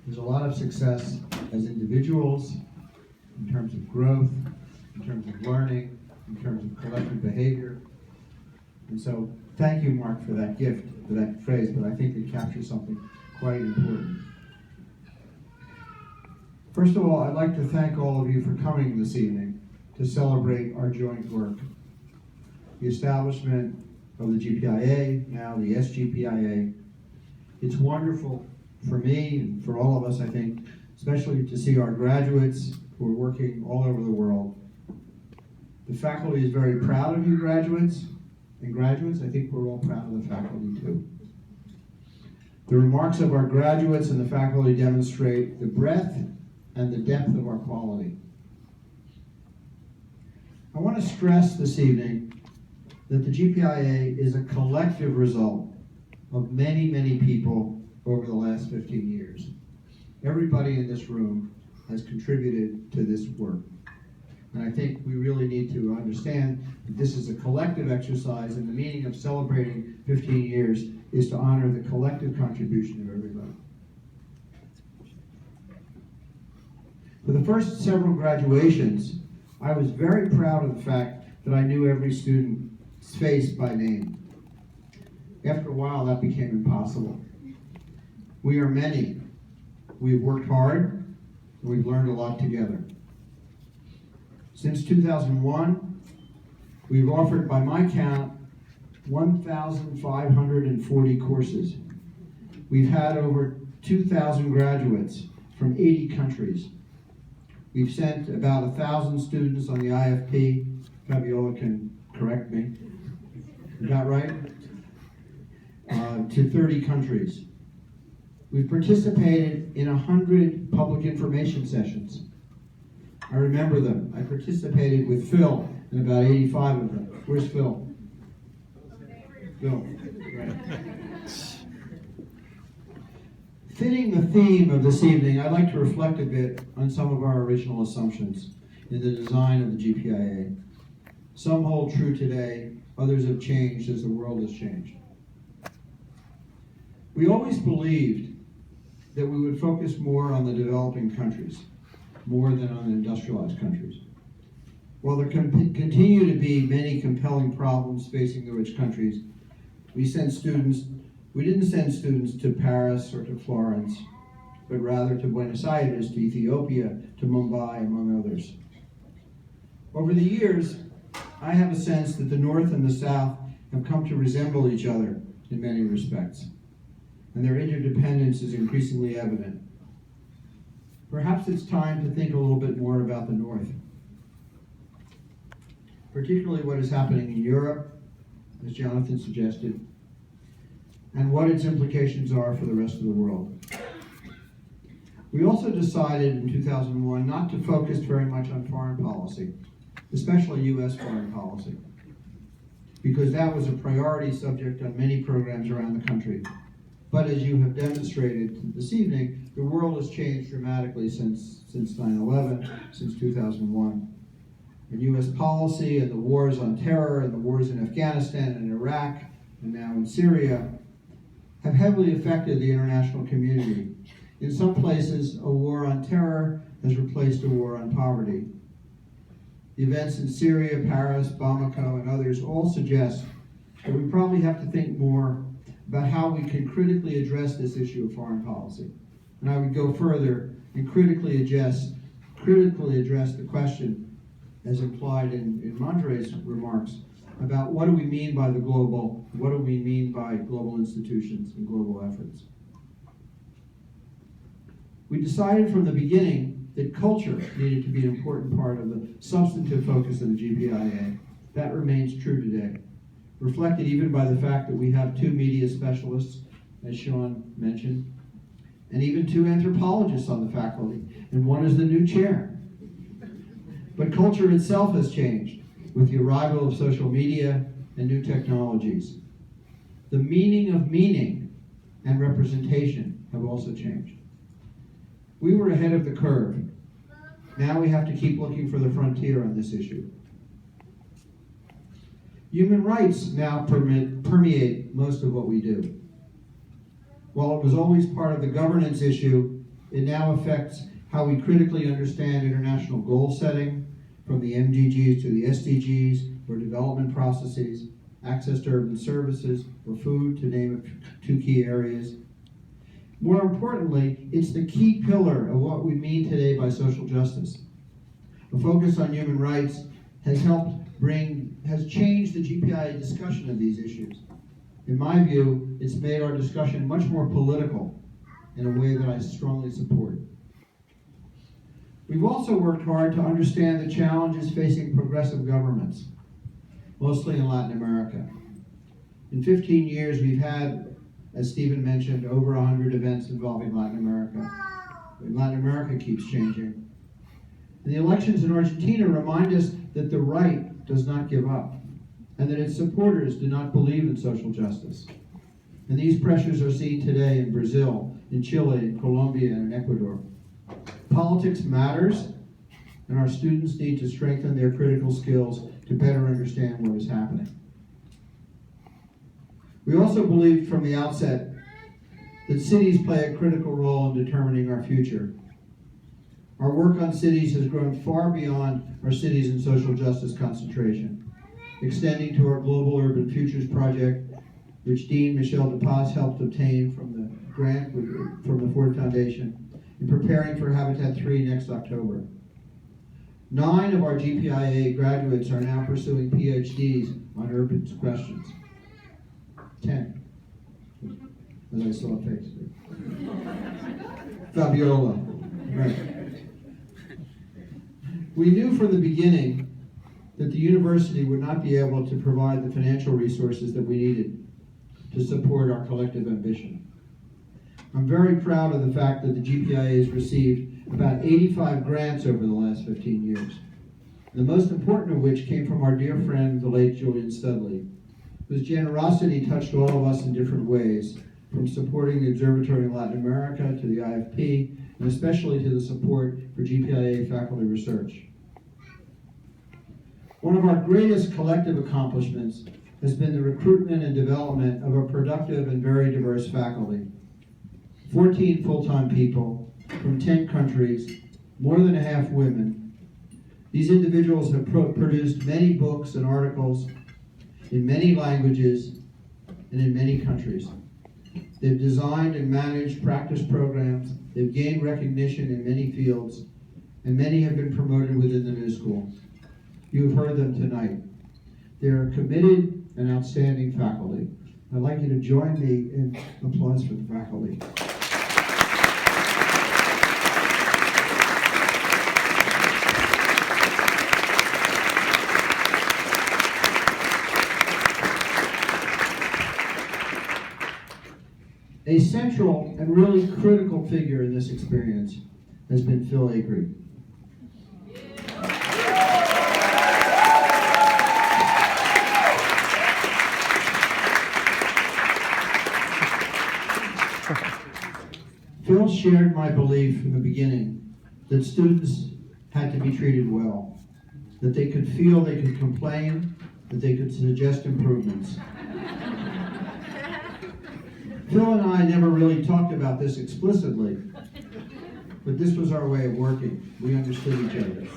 There's a lot of success as individuals, in terms of growth, in terms of learning, in terms of collective behavior. And so, thank you, Mark, for that gift, for that phrase, but I think it captures something quite important. First of all, I'd like to thank all of you for coming this evening to celebrate our joint work. The establishment of the GPIA, now the SGPIA. It's wonderful for me and for all of us, I think, especially to see our graduates who are working all over the world. The faculty is very proud of you graduates, and graduates, I think we're all proud of the faculty too. The remarks of our graduates and the faculty demonstrate the breadth and the depth of our quality. I want to stress this evening that the GPIA is a collective result of many, many people over the last 15 years. Everybody in this room has contributed to this work. And I think we really need to understand that this is a collective exercise, and the meaning of celebrating 15 years is to honor the collective contribution of everybody. For the first several graduations, I was very proud of the fact that I knew every student's face by name. After a while, that became impossible. We are many. We've worked hard, and we've learned a lot together. Since 2001, we've offered, by my count, 1,540 courses. We've had over 2,000 graduates from 80 countries. We've sent about 1,000 students on the IFP. Fabiola can correct me. Is that right? To 30 countries. We've participated in 100 public information sessions. I remember them. I participated with Phil in about 85 of them. Where's Phil? Phil. Right. Fitting the theme of this evening, I'd like to reflect a bit on some of our original assumptions in the design of the GPIA. Some hold true today, others have changed as the world has changed. We always believed that we would focus more on the developing countries, more than on the industrialized countries. While there continue to be many compelling problems facing the rich countries, we didn't send students to Paris or to Florence, but rather to Buenos Aires, to Ethiopia, to Mumbai, among others. Over the years, I have a sense that the North and the South have come to resemble each other in many respects, and their interdependence is increasingly evident. Perhaps it's time to think a little bit more about the North, particularly what is happening in Europe, as Jonathan suggested, and what its implications are for the rest of the world. We also decided in 2001 not to focus very much on foreign policy, especially U.S. foreign policy, because that was a priority subject on many programs around the country. But as you have demonstrated this evening, the world has changed dramatically since 9/11, since 2001. And U.S. policy and the wars on terror and the wars in Afghanistan and Iraq and now in Syria have heavily affected the international community. In some places, a war on terror has replaced a war on poverty. The events in Syria, Paris, Bamako, and others all suggest that we probably have to think more about how we can critically address this issue of foreign policy. And I would go further and critically address the question, as implied in Mandre's remarks, about what do we mean by global institutions and global efforts. We decided from the beginning that culture needed to be an important part of the substantive focus of the GPIA. That remains true today, reflected even by the fact that we have 2 media specialists, as Sean mentioned, and even 2 anthropologists on the faculty, and 1 is the new chair. But culture itself has changed with the arrival of social media and new technologies. The meaning of meaning and representation have also changed. We were ahead of the curve. Now we have to keep looking for the frontier on this issue. Human rights now permeate most of what we do. While it was always part of the governance issue, It now affects how we critically understand international goal setting, from the MDGs to the SDGs, or development processes, access to urban services, or food, to name two key areas. More importantly, it's the key pillar of what we mean today by social justice. A focus on human rights has changed the GPIA discussion of these issues. In my view, it's made our discussion much more political in a way that I strongly support. We've also worked hard to understand the challenges facing progressive governments, mostly in Latin America. In 15 years, we've had, as Stephen mentioned, over 100 events involving Latin America. Latin America keeps changing. And the elections in Argentina remind us that the right does not give up, and that its supporters do not believe in social justice. And these pressures are seen today in Brazil, in Chile, in Colombia, and in Ecuador. Politics matters, and our students need to strengthen their critical skills to better understand what is happening. We also believed from the outset that cities play a critical role in determining our future. Our work on cities has grown far beyond our cities and social justice concentration, extending to our Global Urban Futures Project, which Dean Michel DePaz helped obtain from the grant from the Ford Foundation, and preparing for Habitat 3 next October. 9 of our GPIA graduates are now pursuing PhDs on urban questions. 10, as I saw a face. Fabiola, right. We knew from the beginning that the university would not be able to provide the financial resources that we needed to support our collective ambition. I'm very proud of the fact that the GPIA has received about 85 grants over the last 15 years, the most important of which came from our dear friend, the late Julian Studley, whose generosity touched all of us in different ways, from supporting the Observatory in Latin America to the IFP, and especially to the support for GPIA faculty research. One of our greatest collective accomplishments has been the recruitment and development of a productive and very diverse faculty. 14 full-time people from 10 countries, more than a half women. These individuals have produced many books and articles in many languages and in many countries. They've designed and managed practice programs. They've gained recognition in many fields, and many have been promoted within the New School. You have heard them tonight. They're committed and outstanding faculty. I'd like you to join me in applause for the faculty. A central and really critical figure in this experience has been Phil Acree. Phil shared my belief from the beginning that students had to be treated well, that they could feel they could complain, that they could suggest improvements. Phil and I never really talked about this explicitly, but this was our way of working. We understood each other.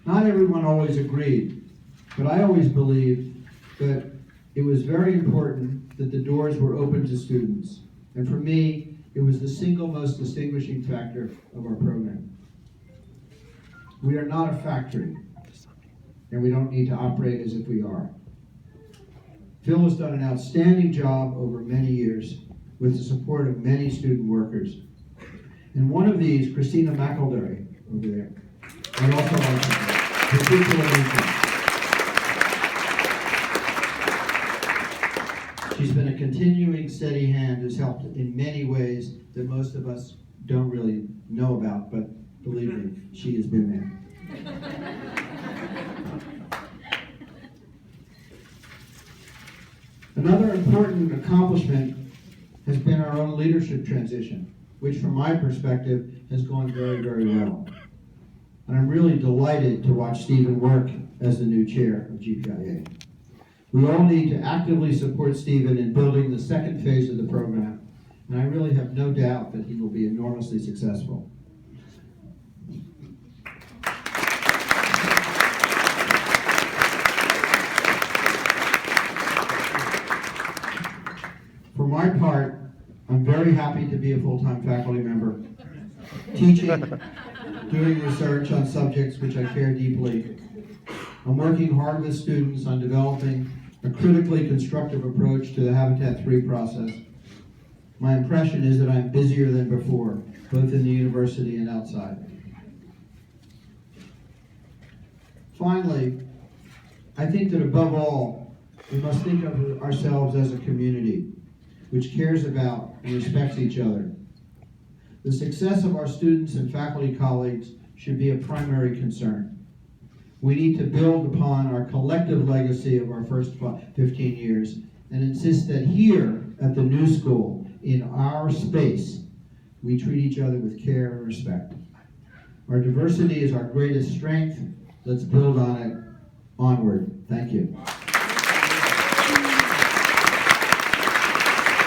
Not everyone always agreed, but I always believed that it was very important that the doors were open to students. And for me, it was the single most distinguishing factor of our program. We are not a factory, and we don't need to operate as if we are. Phil has done an outstanding job over many years with the support of many student workers. And one of these, Christina McElderry, over there, I also like to particularly. She's been a continuing steady hand who's helped in many ways that most of us don't really know about, but believe me, she has been there. Another important accomplishment has been our own leadership transition, which from my perspective has gone very, very well. And I'm really delighted to watch Stephen work as the new chair of GPIA. We all need to actively support Stephen in building the second phase of the program, and I really have no doubt that he will be enormously successful. For my part, I'm very happy to be a full-time faculty member, teaching, doing research on subjects which I care deeply. I'm working hard with students on developing a critically constructive approach to the Habitat 3 process. My impression is that I'm busier than before, both in the university and outside. Finally, I think that above all, we must think of ourselves as a community which cares about and respects each other. The success of our students and faculty colleagues should be a primary concern. We need to build upon our collective legacy of our first 15 years and insist that here at the new school, in our space, we treat each other with care and respect. Our diversity is our greatest strength. Let's build on it. Onward. Thank you.